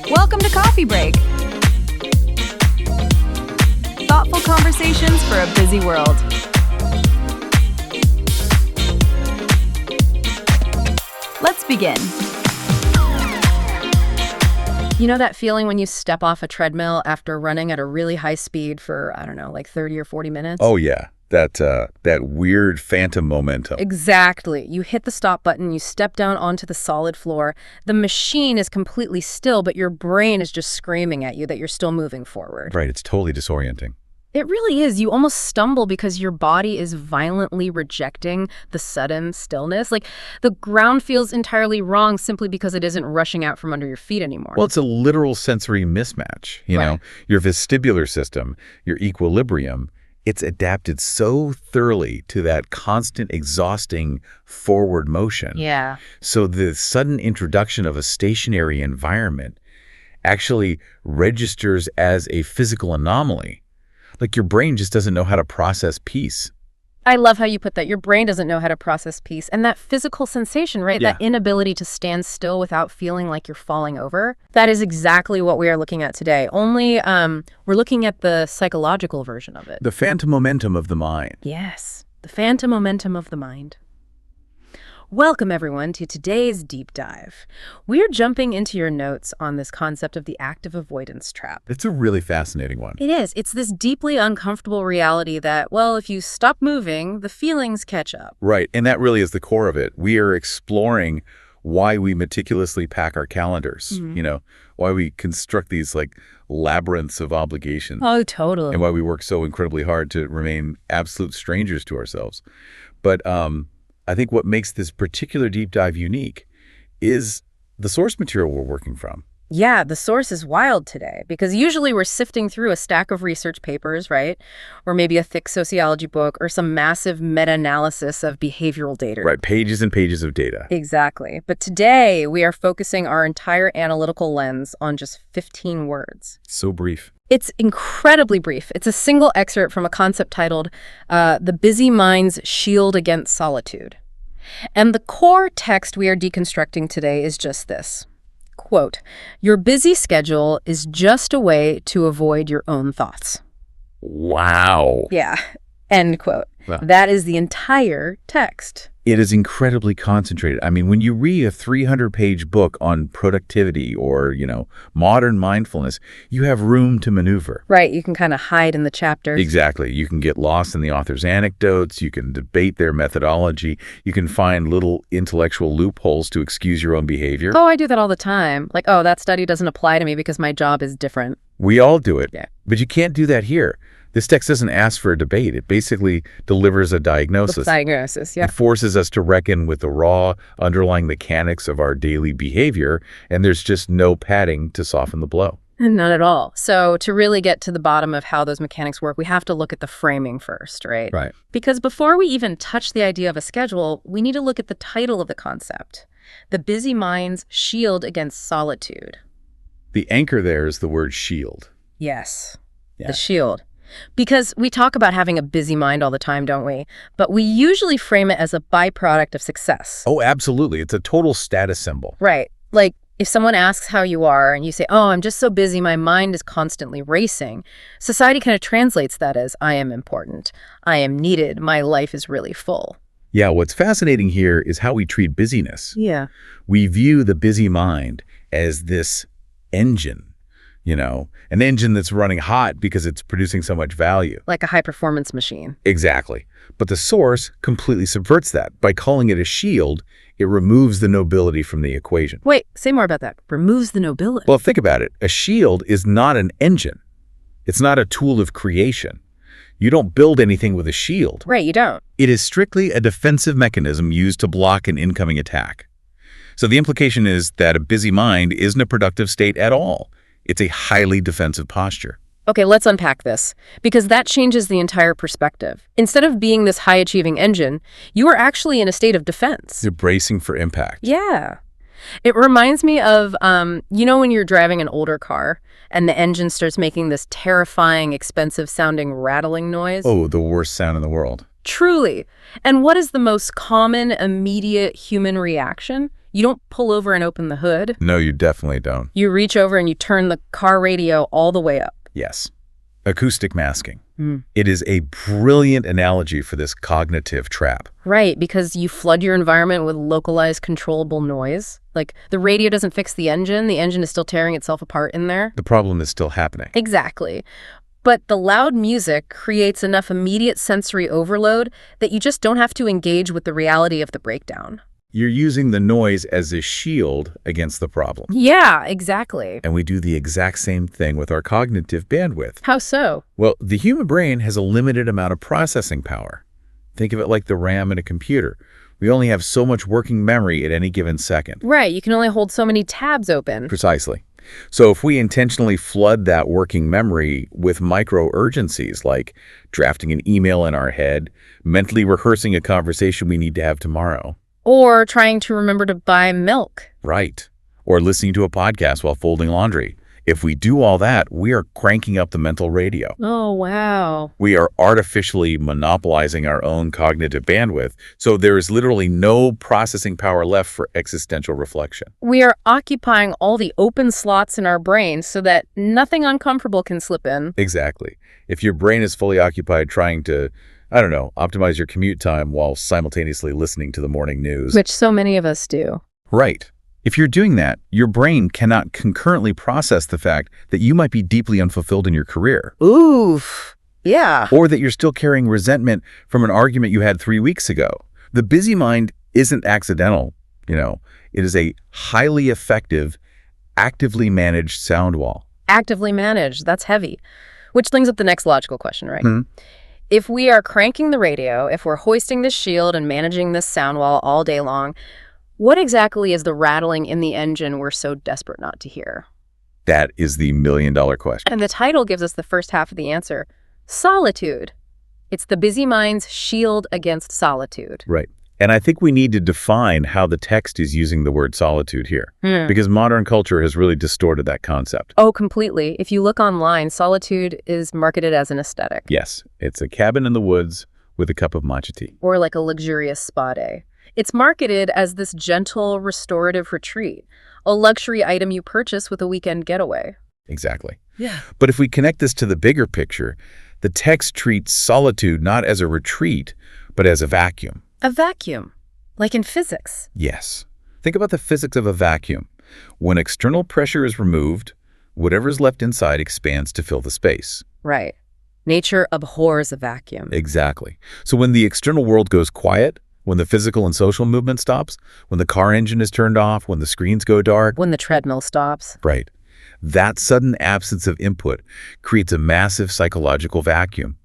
Welcome to Coffee Break. Thoughtful conversations for a busy world. Let's begin. You know that feeling when you step off a treadmill after running at a really high speed for, I don't know, like 30 or 40 minutes? Oh, yeah. That weird phantom momentum. Exactly. You hit the stop button, you step down onto the solid floor. The machine is completely still, but your brain is just screaming at you that you're still moving forward. Right, it's totally disorienting. It really is. You almost stumble because your body is violently rejecting the sudden stillness. Like, the ground feels entirely wrong simply because it isn't rushing out from under your feet anymore. Well, it's a literal sensory mismatch. You know, your vestibular system, your equilibrium, it's adapted so thoroughly to that constant, exhausting forward motion. Yeah. So the sudden introduction of a stationary environment actually registers as a physical anomaly. Like your brain just doesn't know how to process peace. I love how you put that. Your brain doesn't know how to process peace. And that physical sensation, right? Yeah. That inability to stand still without feeling like you're falling over. That is exactly what we are looking at today. Only we're looking at the psychological version of it. The phantom momentum of the mind. Yes, the phantom momentum of the mind. Welcome, everyone, to today's deep dive. We're jumping into your notes on this concept of the active avoidance trap. It's a really fascinating one. It is. It's this deeply uncomfortable reality that, well, if you stop moving, the feelings catch up. Right, and that really is the core of it. We are exploring why we meticulously pack our calendars, you know, why we construct these like labyrinths of obligations. Oh, totally. And why we work so incredibly hard to remain absolute strangers to ourselves. But I think what makes this particular deep dive unique is the source material we're working from. Yeah, the source is wild today because usually we're sifting through a stack of research papers, right? Or maybe a thick sociology book or some massive meta-analysis of behavioral data. Right, pages and pages of data. Exactly. But today we are focusing our entire analytical lens on just 15 words. So brief. It's incredibly brief. It's a single excerpt from a concept titled The Busy Mind's Shield Against Solitude. And the core text we are deconstructing today is just this. Quote, "Your busy schedule is just a way to avoid your own thoughts." Wow. Yeah, end quote. Wow. That is the entire text. It is incredibly concentrated. I mean, when you read a 300-page book on productivity or, you know, modern mindfulness, you have room to maneuver. Right, you can kind of hide in the chapters. Exactly. You can get lost in the author's anecdotes. You can debate their methodology. You can find little intellectual loopholes to excuse your own behavior. Oh, I do that all the time. Like, oh, that study doesn't apply to me because my job is different. We all do it. Yeah. But you can't do that here. This text doesn't ask for a debate. It basically delivers a diagnosis. Diagnosis, yeah. It forces us to reckon with the raw underlying mechanics of our daily behavior, and there's just no padding to soften the blow. None at all. So to really get to the bottom of how those mechanics work, we have to look at the framing first, right? Right. Because before we even touch the idea of a schedule, we need to look at the title of the concept, The Busy Mind's Shield Against Solitude. The anchor there is the word shield. Yes, Yeah. the shield. Because we talk about having a busy mind all the time, don't we? But we usually frame it as a byproduct of success. Oh, absolutely. It's a total status symbol. Right. Like, if someone asks how you are and you say, oh, I'm just so busy, my mind is constantly racing, society kind of translates that as, I am important, I am needed, my life is really full. Yeah, what's fascinating here is how we treat busyness. Yeah. We view the busy mind as this engine, you know, an engine that's running hot because it's producing so much value. Like a high-performance machine. Exactly. But the source completely subverts that. By calling it a shield, it removes the nobility from the equation. Wait, say more about that. Removes the nobility. Well, think about it. A shield is not an engine. It's not a tool of creation. You don't build anything with a shield. Right, you don't. It is strictly a defensive mechanism used to block an incoming attack. So the implication is that a busy mind isn't a productive state at all. It's a highly defensive posture. Okay, let's unpack this, because that changes the entire perspective. Instead of being this high-achieving engine, you are actually in a state of defense. You're bracing for impact. Yeah. It reminds me of, you know when you're driving an older car and the engine starts making this terrifying, expensive-sounding rattling noise? Oh, the worst sound in the world. Truly. And what is the most common, immediate human reaction? You don't pull over and open the hood. No, you definitely don't. You reach over and you turn the car radio all the way up. Yes. Acoustic masking. Mm. It is a brilliant analogy for this cognitive trap. Right, because you flood your environment with localized controllable noise. Like, the radio doesn't fix the engine is still tearing itself apart in there. The problem is still happening. Exactly. But the loud music creates enough immediate sensory overload that you just don't have to engage with the reality of the breakdown. You're using the noise as a shield against the problem. Yeah, exactly. And we do the exact same thing with our cognitive bandwidth. How so? Well, the human brain has a limited amount of processing power. Think of it like the RAM in a computer. We only have so much working memory at any given second. Right, you can only hold so many tabs open. Precisely. So if we intentionally flood that working memory with micro-urgencies, like drafting an email in our head, mentally rehearsing a conversation we need to have tomorrow. Or trying to remember to buy milk. Right. Or listening to a podcast while folding laundry. If we do all that, we are cranking up the mental radio. Oh, wow. We are artificially monopolizing our own cognitive bandwidth, so there is literally no processing power left for existential reflection. We are occupying all the open slots in our brain so that nothing uncomfortable can slip in. Exactly. If your brain is fully occupied trying to, optimize your commute time while simultaneously listening to the morning news. Which so many of us do. Right. If you're doing that, your brain cannot concurrently process the fact that you might be deeply unfulfilled in your career. Oof. Yeah. Or that you're still carrying resentment from an argument you had 3 weeks ago. The busy mind isn't accidental, It is a highly effective, actively managed sound wall. Actively managed. That's heavy. Which brings up the next logical question, right? Hmm. If we are cranking the radio, if we're hoisting this shield and managing this sound wall all day long, what exactly is the rattling in the engine we're so desperate not to hear? That is the million-dollar question. And the title gives us the first half of the answer. Solitude. It's the busy mind's shield against solitude. Right. And I think we need to define how the text is using the word solitude here, because modern culture has really distorted that concept. Oh, completely. If you look online, solitude is marketed as an aesthetic. Yes, it's a cabin in the woods with a cup of matcha tea. Or like a luxurious spa day. It's marketed as this gentle, restorative retreat, a luxury item you purchase with a weekend getaway. Exactly. Yeah. But if we connect this to the bigger picture, the text treats solitude not as a retreat, but as a vacuum. A vacuum, like in physics. Yes. Think about the physics of a vacuum. When external pressure is removed, whatever is left inside expands to fill the space. Right. Nature abhors a vacuum. Exactly. So when the external world goes quiet, when the physical and social movement stops, when the car engine is turned off, when the screens go dark. When the treadmill stops. Right. That sudden absence of input creates a massive psychological vacuum.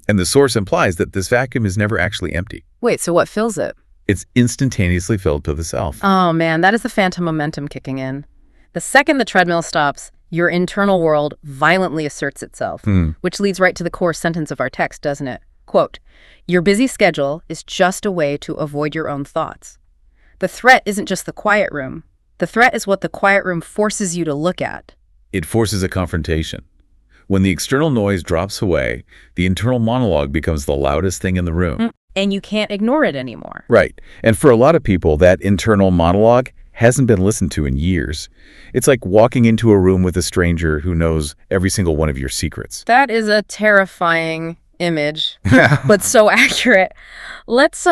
And the source implies that this vacuum is never actually empty. Wait, so what fills it? It's instantaneously filled to the self. Oh man, that is the phantom momentum kicking in. The second the treadmill stops, your internal world violently asserts itself, which leads right to the core sentence of our text, doesn't it? Quote, "Your busy schedule is just a way to avoid your own thoughts. The threat isn't just the quiet room. The threat is what the quiet room forces you to look at." It forces a confrontation. When the external noise drops away, the internal monologue becomes the loudest thing in the room. And you can't ignore it anymore. Right. And for a lot of people, that internal monologue hasn't been listened to in years. It's like walking into a room with a stranger who knows every single one of your secrets. That is a terrifying image, but so accurate. Let's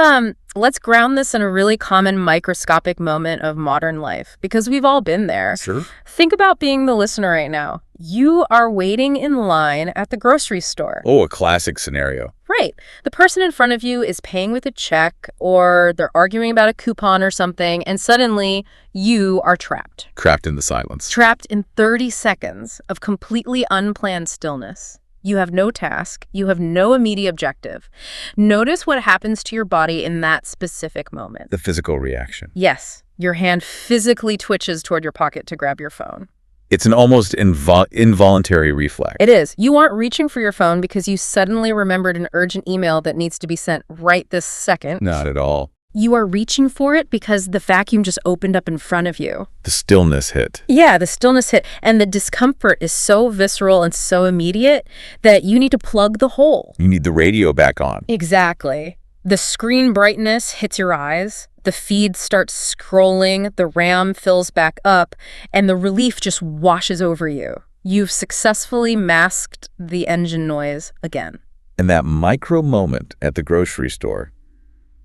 ground this in a really common microscopic moment of modern life, because we've all been there. Sure. Think about being the listener right now. You are waiting in line at the grocery store. Oh, a classic scenario. Right. The person in front of you is paying with a check, or they're arguing about a coupon or something, and suddenly you are trapped. Trapped in the silence. Trapped in 30 seconds of completely unplanned stillness. You have no task. You have no immediate objective. Notice what happens to your body in that specific moment. The physical reaction. Yes, your hand physically twitches toward your pocket to grab your phone. It's an almost involuntary reflex. It is. You aren't reaching for your phone because you suddenly remembered an urgent email that needs to be sent right this second. Not at all. You are reaching for it because the vacuum just opened up in front of you. The stillness hit. Yeah, the stillness hit. And the discomfort is so visceral and so immediate that you need to plug the hole. You need the radio back on. Exactly. The screen brightness hits your eyes. The feed starts scrolling, the RAM fills back up, and the relief just washes over you. You've successfully masked the engine noise again. And that micro moment at the grocery store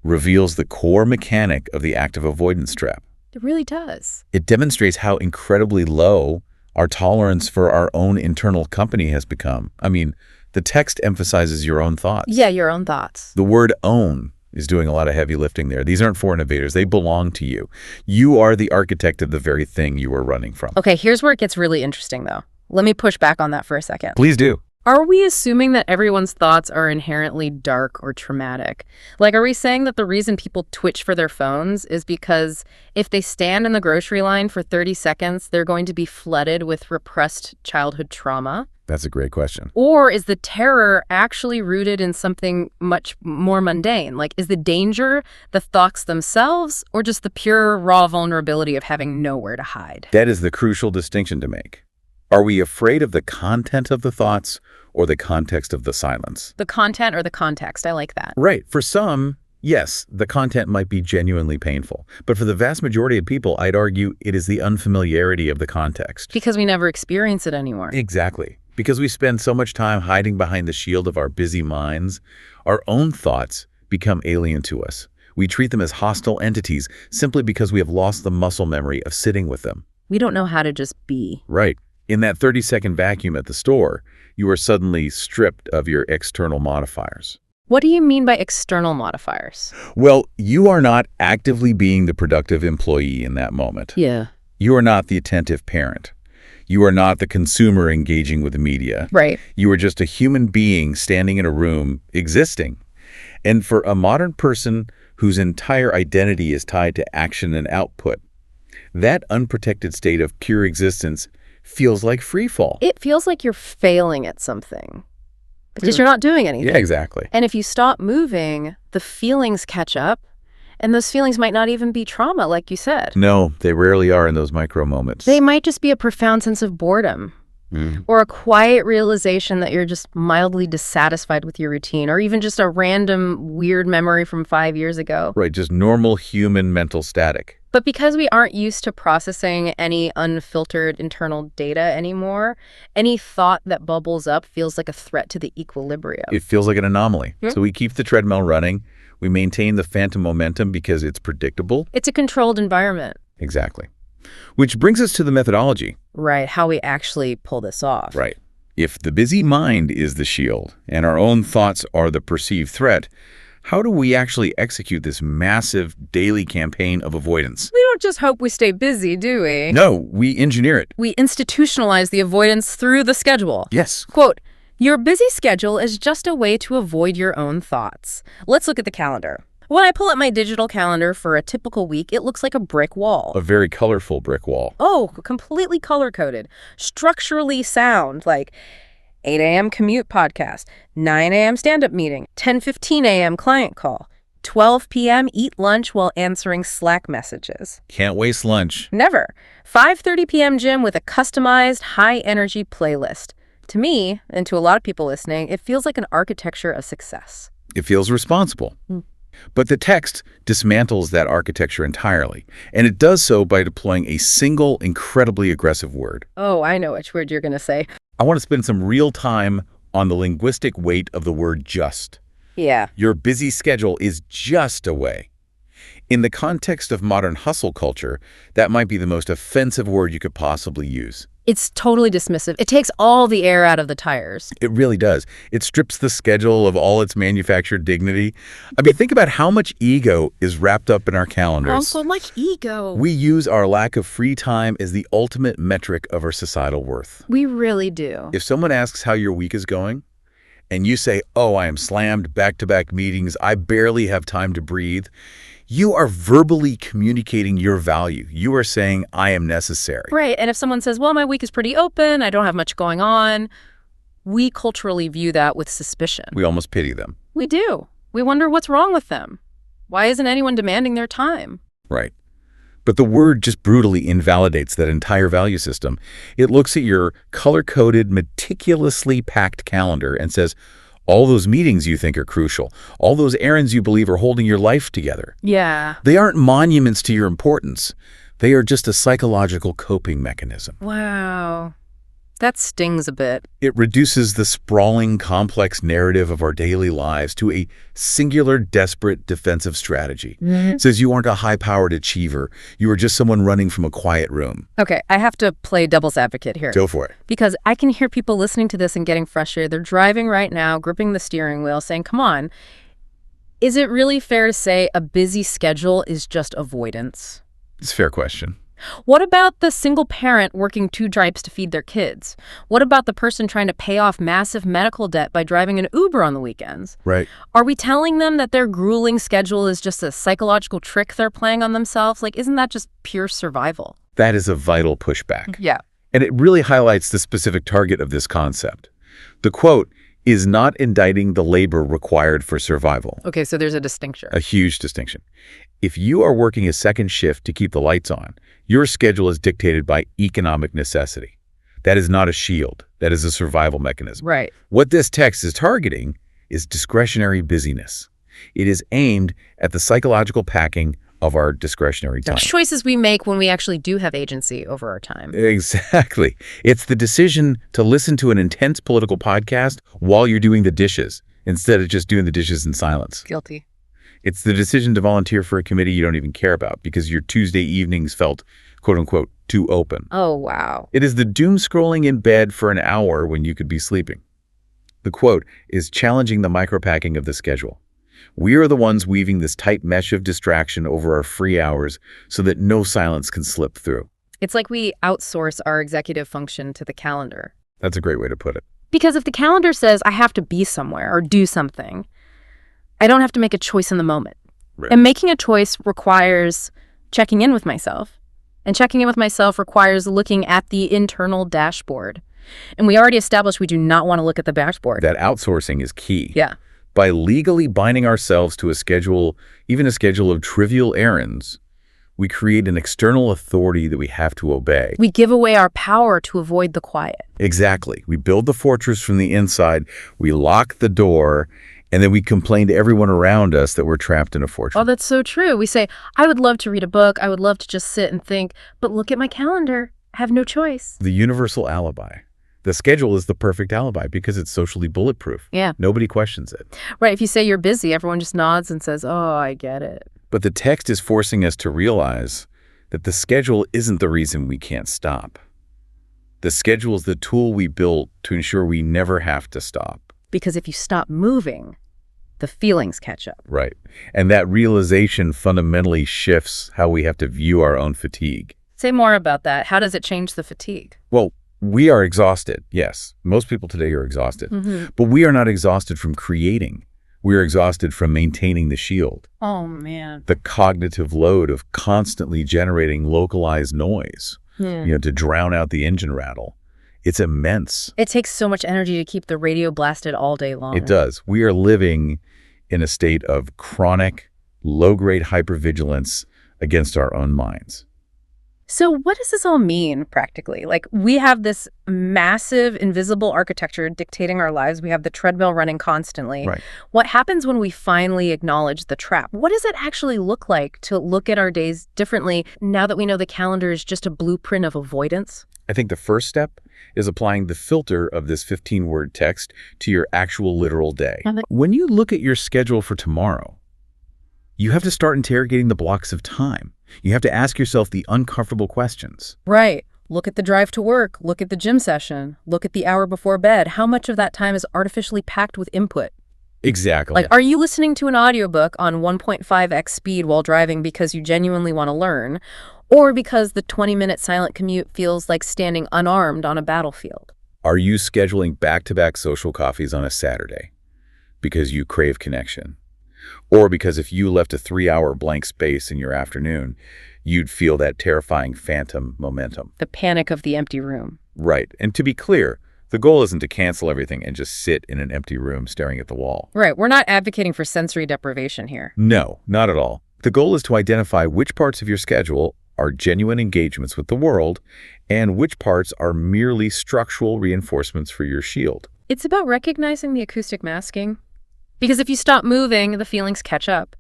reveals the core mechanic of the active avoidance trap. It really does. It demonstrates how incredibly low our tolerance for our own internal company has become. I mean, the text emphasizes your own thoughts. Yeah, your own thoughts. The word own is doing a lot of heavy lifting there. These aren't foreign invaders. They belong to you. You are the architect of the very thing you are running from. Okay, here's where it gets really interesting, though. Let me push back on that for a second. Please do. Are we assuming that everyone's thoughts are inherently dark or traumatic? Like, are we saying that the reason people twitch for their phones is because if they stand in the grocery line for 30 seconds, they're going to be flooded with repressed childhood trauma? That's a great question. Or is the terror actually rooted in something much more mundane? Like, is the danger the thoughts themselves or just the pure, raw vulnerability of having nowhere to hide? That is the crucial distinction to make. Are we afraid of the content of the thoughts or the context of the silence? The content or the context. I like that. Right. For some, yes, the content might be genuinely painful. But for the vast majority of people, I'd argue it is the unfamiliarity of the context. Because we never experience it anymore. Exactly. Because we spend so much time hiding behind the shield of our busy minds, our own thoughts become alien to us. We treat them as hostile entities simply because we have lost the muscle memory of sitting with them. We don't know how to just be. Right. In that 30-second vacuum at the store, you are suddenly stripped of your external modifiers. What do you mean by external modifiers? Well, you are not actively being the productive employee in that moment. Yeah. You are not the attentive parent. You are not the consumer engaging with the media. Right. You are just a human being standing in a room, existing. And for a modern person whose entire identity is tied to action and output, that unprotected state of pure existence feels like free fall. It feels like you're failing at something because you're not doing anything. Yeah, exactly. And if you stop moving, the feelings catch up, and those feelings might not even be trauma, like you said. No, they rarely are in those micro moments. They might just be a profound sense of boredom or a quiet realization that you're just mildly dissatisfied with your routine, or even just a random weird memory from 5 years ago. Right, just normal human mental static. But because we aren't used to processing any unfiltered internal data anymore, any thought that bubbles up feels like a threat to the equilibrium. It feels like an anomaly. So we keep the treadmill running. We maintain the phantom momentum because it's predictable. It's a controlled environment. Exactly. Which brings us to the methodology. Right, how we actually pull this off. Right. If the busy mind is the shield and our own thoughts are the perceived threat, how do we actually execute this massive daily campaign of avoidance? We don't just hope we stay busy, do we? No, we engineer it. We institutionalize the avoidance through the schedule. Yes. Quote, "Your busy schedule is just a way to avoid your own thoughts." Let's look at the calendar. When I pull up my digital calendar for a typical week, it looks like a brick wall. A very colorful brick wall. Oh, completely color-coded. Structurally sound, like 8 a.m. commute podcast, 9 a.m. stand-up meeting, 10:15 a.m. client call, 12 p.m. eat lunch while answering Slack messages. Can't waste lunch. Never. 5:30 p.m. gym with a customized high-energy playlist. To me, and to a lot of people listening, it feels like an architecture of success. It feels responsible. But the text dismantles that architecture entirely, and it does so by deploying a single, incredibly aggressive word. Oh, I know which word you're going to say. I want to spend some real time on the linguistic weight of the word just. Yeah. Your busy schedule is just a way. In the context of modern hustle culture, that might be the most offensive word you could possibly use. It's totally dismissive. It takes all the air out of the tires. It really does. It strips the schedule of all its manufactured dignity. I mean, think about how much ego is wrapped up in our calendars. Oh, so much ego. We use our lack of free time as the ultimate metric of our societal worth. We really do. If someone asks how your week is going, and you say, "Oh, I am slammed back-to-back meetings, I barely have time to breathe," you are verbally communicating your value. You are saying, "I am necessary." Right. And if someone says, "Well, my week is pretty open, I don't have much going on," we culturally view that with suspicion. We almost pity them. We do. We wonder what's wrong with them. Why isn't anyone demanding their time? Right. But the word just brutally invalidates that entire value system. It looks at your color-coded, meticulously packed calendar and says, All those meetings you think are crucial, all those errands you believe are holding your life together. Yeah. They aren't monuments to your importance. They are just a psychological coping mechanism. Wow. That stings a bit. It reduces the sprawling, complex narrative of our daily lives to a singular, desperate defensive strategy. It says you aren't a high-powered achiever. You are just someone running from a quiet room. Okay, I have to play devil's advocate here. Go for it. Because I can hear people listening to this and getting frustrated. They're driving right now, gripping the steering wheel, saying, come on, is it really fair to say a busy schedule is just avoidance? It's a fair question. What about the single parent working 2 jobs to feed their kids? What about the person trying to pay off massive medical debt by driving an Uber on the weekends? Right. Are we telling them that their grueling schedule is just a psychological trick they're playing on themselves? Like, isn't that just pure survival? That is a vital pushback. Yeah. And it really highlights the specific target of this concept. The quote is not indicting the labor required for survival. Okay, so there's a distinction. A huge distinction. If you are working a second shift to keep the lights on, your schedule is dictated by economic necessity. That is not a shield. That is a survival mechanism. Right. What this text is targeting is discretionary busyness. It is aimed at the psychological packing of our discretionary time. The choices we make when we actually do have agency over our time. Exactly. It's the decision to listen to an intense political podcast while you're doing the dishes instead of just doing the dishes in silence. Guilty. It's the decision to volunteer for a committee you don't even care about because your Tuesday evenings felt, quote unquote, too open. Oh, wow. It is the doom scrolling in bed for an hour when you could be sleeping. The quote is challenging the micropacking of the schedule. We are the ones weaving this tight mesh of distraction over our free hours so that no silence can slip through. It's like we outsource our executive function to the calendar. That's a great way to put it. Because if the calendar says I have to be somewhere or do something, I don't have to make a choice in the moment. Right. And making a choice requires checking in with myself. And checking in with myself requires looking at the internal dashboard. And we already established we do not want to look at the dashboard. That outsourcing is key. Yeah. By legally binding ourselves to a schedule, even a schedule of trivial errands, we create an external authority that we have to obey. We give away our power to avoid the quiet. Exactly. We build the fortress from the inside, we lock the door, and then we complain to everyone around us that we're trapped in a fortress. Oh, that's so true. We say, I would love to read a book. I would love to just sit and think, but look at my calendar. I have no choice. The universal alibi. The schedule is the perfect alibi because it's socially bulletproof. Yeah. Nobody questions it. Right. If you say you're busy, everyone just nods and says, oh, I get it. But the text is forcing us to realize that the schedule isn't the reason we can't stop. The schedule is the tool we built to ensure we never have to stop. Because if you stop moving, the feelings catch up. Right. And that realization fundamentally shifts how we have to view our own fatigue. Say more about that. How does it change the fatigue? Well, we are exhausted, yes. Most people today are exhausted. But we are not exhausted from creating. We are exhausted from maintaining the shield. Oh, man. The cognitive load of constantly generating localized noise, to drown out the engine rattle. It's immense. It takes so much energy to keep the radio blasted all day long. It does. We are living in a state of chronic, low-grade hypervigilance against our own minds. So what does this all mean practically? Like, we have this massive invisible architecture dictating our lives. We have the treadmill running constantly. Right. What happens when we finally acknowledge the trap? What does it actually look like to look at our days differently now that we know the calendar is just a blueprint of avoidance? I think the first step is applying the filter of this 15-word text to your actual literal day. When you look at your schedule for tomorrow, you have to start interrogating the blocks of time. You have to ask yourself the uncomfortable questions. Right. Look at the drive to work. Look at the gym session. Look at the hour before bed. How much of that time is artificially packed with input? Exactly. Like, are you listening to an audiobook on 1.5x speed while driving because you genuinely want to learn, or because the 20-minute silent commute feels like standing unarmed on a battlefield? Are you scheduling back-to-back social coffees on a Saturday because you crave connection? Or because if you left a 3-hour blank space in your afternoon, you'd feel that terrifying phantom momentum? The panic of the empty room. Right. And to be clear, the goal isn't to cancel everything and just sit in an empty room staring at the wall. Right. We're not advocating for sensory deprivation here. No, not at all. The goal is to identify which parts of your schedule are genuine engagements with the world and which parts are merely structural reinforcements for your shield. It's about recognizing the acoustic masking. Because if you stop moving, the feelings catch up.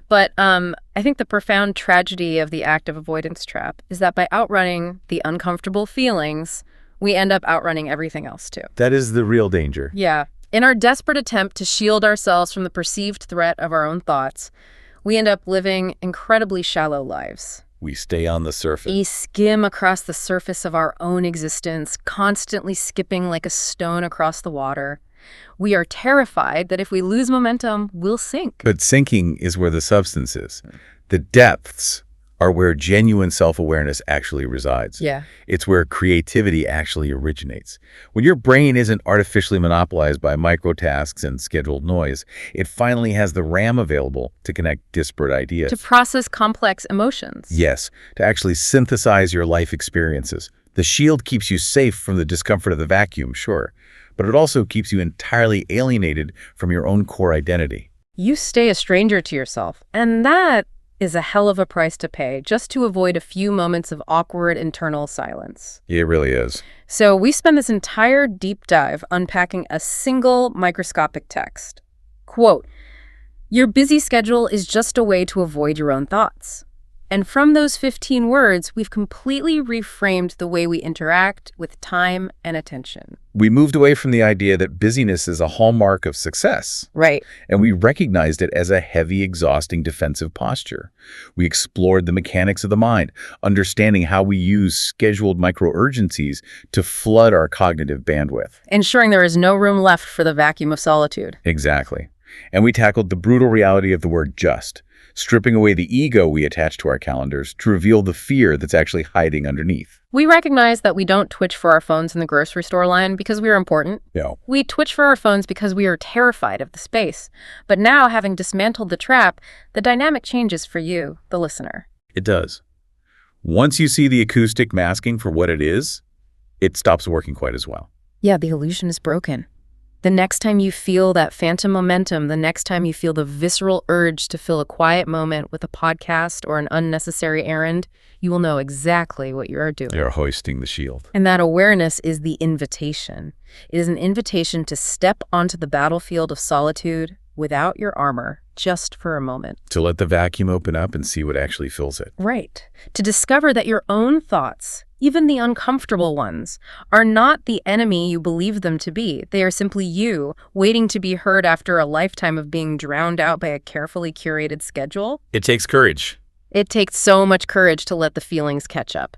But I think the profound tragedy of the active avoidance trap is that by outrunning the uncomfortable feelings, we end up outrunning everything else too. That is the real danger. Yeah. In our desperate attempt to shield ourselves from the perceived threat of our own thoughts, we end up living incredibly shallow lives. We stay on the surface. We skim across the surface of our own existence, constantly skipping like a stone across the water. We are terrified that if we lose momentum, we'll sink. But sinking is where the substance is. The depths are where genuine self-awareness actually resides. Yeah. It's where creativity actually originates. When your brain isn't artificially monopolized by microtasks and scheduled noise, it finally has the RAM available to connect disparate ideas. To process complex emotions. Yes, to actually synthesize your life experiences. The shield keeps you safe from the discomfort of the vacuum, sure, but it also keeps you entirely alienated from your own core identity. You stay a stranger to yourself, and that is a hell of a price to pay just to avoid a few moments of awkward internal silence. It really is. So we spend this entire deep dive unpacking a single microscopic text. Quote, "Your busy schedule is just a way to avoid your own thoughts." And from those 15 words, we've completely reframed the way we interact with time and attention. We moved away from the idea that busyness is a hallmark of success. Right. And we recognized it as a heavy, exhausting defensive posture. We explored the mechanics of the mind, understanding how we use scheduled micro-urgencies to flood our cognitive bandwidth. Ensuring there is no room left for the vacuum of solitude. Exactly. And we tackled the brutal reality of the word just, stripping away the ego we attach to our calendars to reveal the fear that's actually hiding underneath. We recognize that we don't twitch for our phones in the grocery store line because we are important. No. We twitch for our phones because we are terrified of the space. But now, having dismantled the trap, the dynamic changes for you, the listener. It does. Once you see the acoustic masking for what it is, it stops working quite as well. Yeah, the illusion is broken. The next time you feel that phantom momentum, the next time you feel the visceral urge to fill a quiet moment with a podcast or an unnecessary errand, you will know exactly what you are doing. They're hoisting the shield. And that awareness is the invitation. It is an invitation to step onto the battlefield of solitude without your armor, just for a moment. To let the vacuum open up and see what actually fills it. Right. To discover that your own thoughts, even the uncomfortable ones, are not the enemy you believe them to be. They are simply you, waiting to be heard after a lifetime of being drowned out by a carefully curated schedule. It takes courage. It takes so much courage to let the feelings catch up.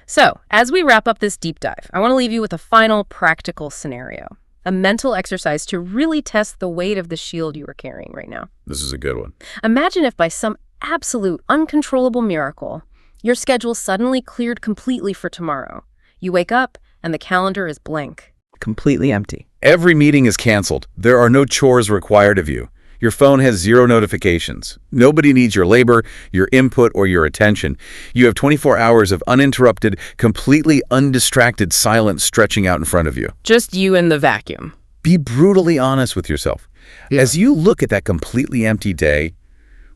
So, as we wrap up this deep dive, I want to leave you with a final practical scenario. A mental exercise to really test the weight of the shield you are carrying right now. This is a good one. Imagine if by some absolute, uncontrollable miracle, your schedule suddenly cleared completely for tomorrow. You wake up and the calendar is blank. Completely empty. Every meeting is canceled. There are no chores required of you. Your phone has 0 notifications. Nobody needs your labor, your input, or your attention. You have 24 hours of uninterrupted, completely undistracted silence stretching out in front of you. Just you and the vacuum. Be brutally honest with yourself. As you look at that completely empty day,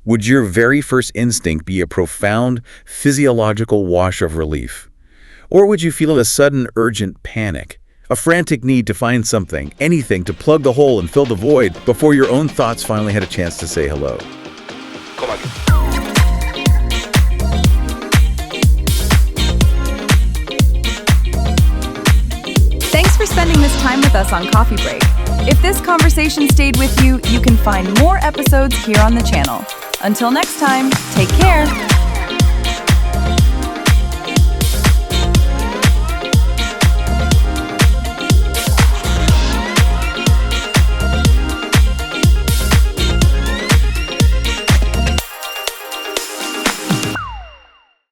would your very first instinct be a profound physiological wash of relief? Or would you feel a sudden urgent panic? A frantic need to find something, anything to plug the hole and fill the void before your own thoughts finally had a chance to say hello. Thanks for spending this time with us on Coffee Break. If this conversation stayed with you, you can find more episodes here on the channel. Until next time, take care.